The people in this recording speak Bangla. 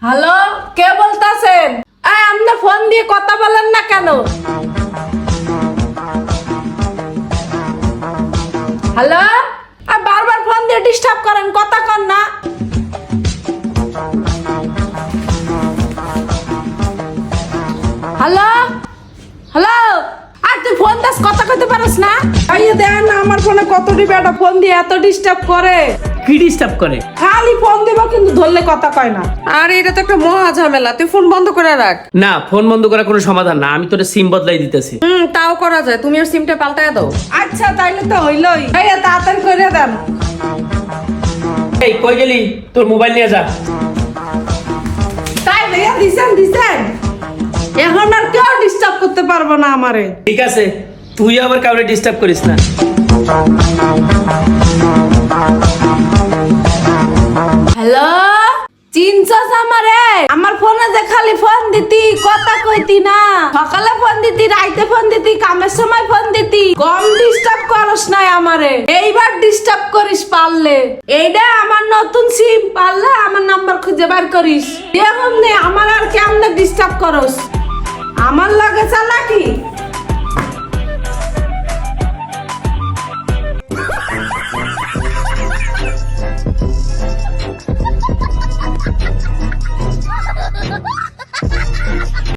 হ্যালো, কে বলতাছেন? আপনি ফোন দিয়ে কথা বলেন না কেন? হ্যালো, বারবার ফোন দিয়ে ডিস্টার্ব করেন, কথা কন না। হ্যালো হ্যালো, আর তুই ফোন দাস, কথা কইতে পারিস না? আইয়ে দেন না, আমার ফোনে কতটি বেটা ফোন দিয়ে এত ডিস্টার্ব করে। কি ডিস্টার্ব করে? খালি ফোন দিব কিন্তু ধরলে কথা কয় না। আরে এটা তো একটা মহা ঝামেলা, তুই ফোন বন্ধ করে রাখ। না, ফোন বন্ধ করার কোনো সমাধান না, আমি তোর সিম বদলাই দিতেছি। তাও করা যায়, তুমি ওর সিমটা পাল্টায় দাও। আচ্ছা তাইলে তো হইলই, আইয়া তাড়াতাড়ি করে দেন। এই কই গেলি? তোর মোবাইল নিয়ে যা। তাই ভাইয়া দিছেন এখন আর কেউ ডিস্টার্ব করতে পারবো না আমারে। ঠিক আছে, তুই আবার কাউরে ডিস্টার্ব করিস না। হ্যালো, চিনছস আমারে? আমার ফোনে যে খালি ফোন দিতি, কথা কইতি না। সকালে ফোন দিতি, রাইতে ফোন দিতি, কামের সময় ফোন দিতি। কম ডিস্টার্ব করস নাই আমারে, এইবার ডিস্টার্ব করিস পারলে। এইটা আমার নতুন সিম, পারলে আমার নাম্বার খুঁজে বার করিস। এরকম নেই, আমার আর কেমনে ডিস্টার্ব করস? আমার লাগে চালাকি।